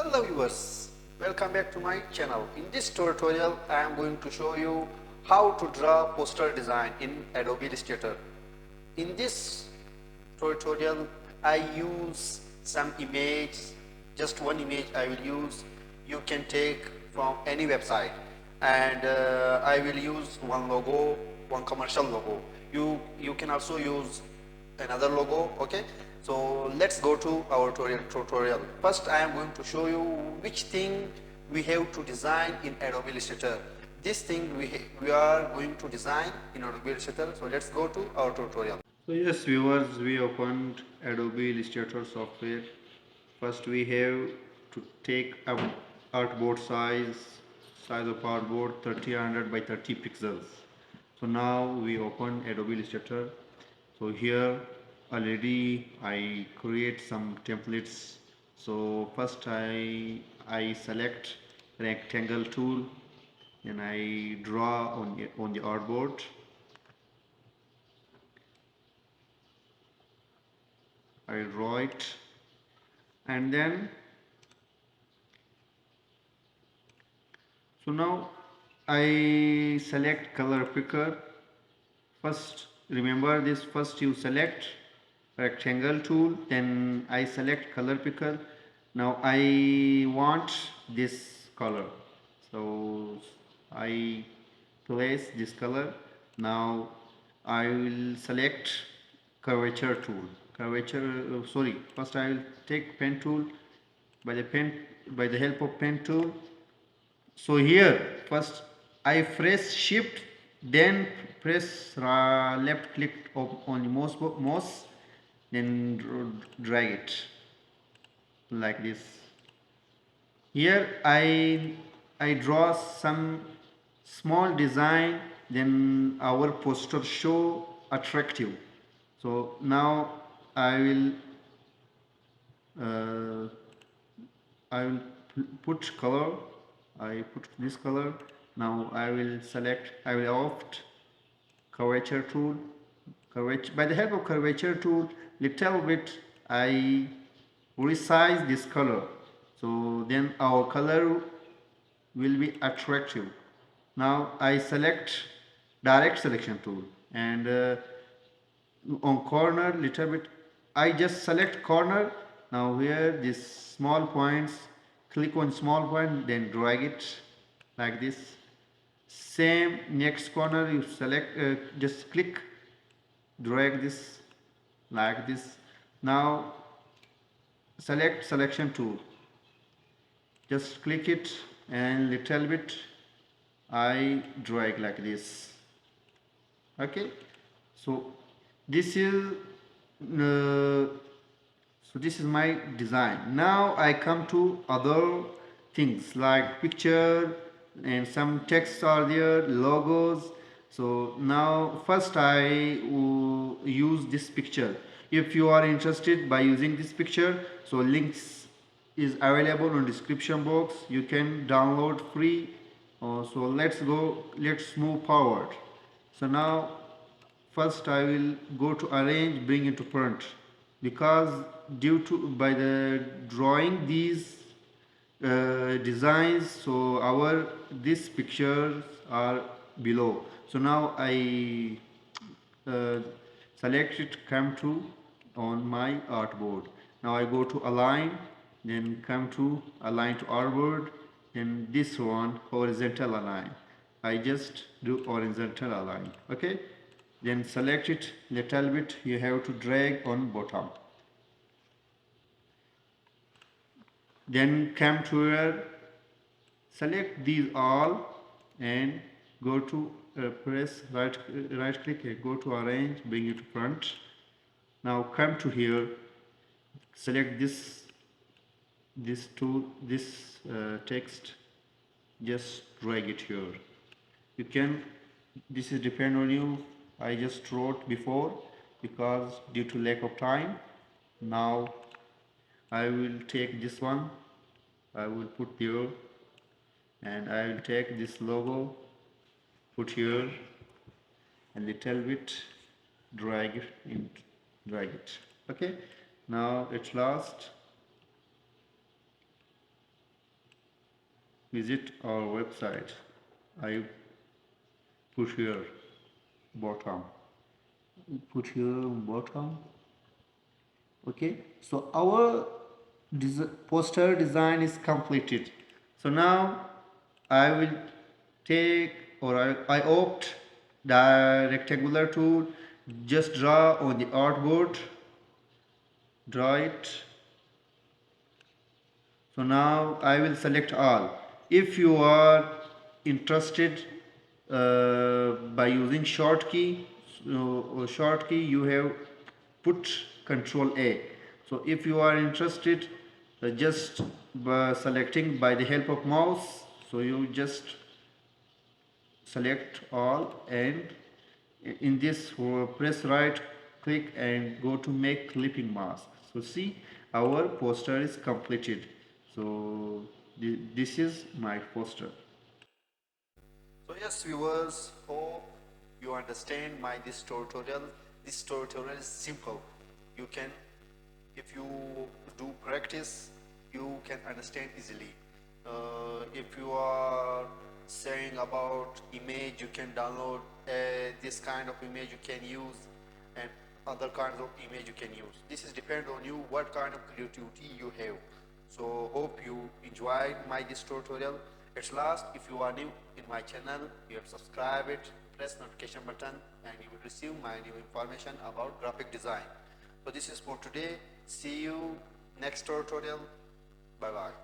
Hello viewers, welcome back to my channel. In this tutorial I am going to show you how to draw poster design in Adobe Illustrator. In this tutorial I use some image, just one image I will use. You can take from any website, and I will use one logo, one commercial logo. You can also use another logo. Okay, so let's go to our tutorial. First I am going to show you which thing we have to design in Adobe Illustrator. This thing we are going to design in Adobe Illustrator. So let's go to our tutorial. So yes viewers, we opened Adobe Illustrator software. First we have to take a artboard size of artboard 3000 by 30 pixels. So now we open Adobe Illustrator. So here already I create some templates. So first I select rectangle tool and I draw on the artboard. I draw it, and then so now I select color picker. First remember this, first you select rectangle tool, then I select color picker. Now I want this color, so I place this color. Now I will select curvature tool, sorry, first I will take pen tool. By the help of pen tool, so here first I press shift, then press left click on the mouse, then drag it like this. Here I draw some small design, then our poster show attractive. So now I will uh, I will put color. I put this color. Now I will opt curvature tool. By the help of curvature tool, little bit I resize this color. So then our color will be attractive. Now I select direct selection tool, and on corner little bit I just select corner. Now here this small points, click on small point, then drag it like this. Same next corner you select, just click, drag this like this. Now select selection tool, just click it and little bit I drag like this. Okay, so this is this is my design. Now I come to other things like picture, and some texts are there, logos. So now first I use this picture. If you are interested by using this picture, so links is available on description box. You can download free. So let's move forward. So now first I will go to arrange, bring into front, because due to by the drawing these designs, so our these pictures are below. So now I select it, come to on my artboard. Now I go to align, then come to align to artboard, then this one horizontal align. I just do horizontal align. Okay, then select it little bit, you have to drag on bottom, then come to here, select these all, and go to press right click here, go to arrange, bring it to front. Now come to here, select this tool, this text, just drag it here. You can, this is depend on you. I just wrote before because due to lack of time. Now I will take this one, I will put here, and I will take this logo, put here, and little bit drag it in, drag it. Okay, now at last visit our website. I put here bottom. Put here bottom. Okay, so our poster design is completed. So now I will take, or I opt the rectangular tool, just draw on the artboard, draw it. So now I will select all. If you are interested by using short key, so short key you have put Control A. So if you are interested just by selecting by the help of mouse, so you just select all, and in this press right click and go to make clipping mask. So see, our poster is completed. So this is my poster. So yes viewers, hope you understand my this tutorial. This tutorial is simple. You can, if you do practice, you can understand easily. If you are saying about image, you can download this kind of image you can use, and other kinds of image you can use. This is depend on you what kind of creativity you have. So hope you enjoyed my this tutorial. At last, if you are new in my channel, you have subscribe it, press notification button, and you will receive my new information about graphic design. So this is for today. See you next tutorial. Bye bye.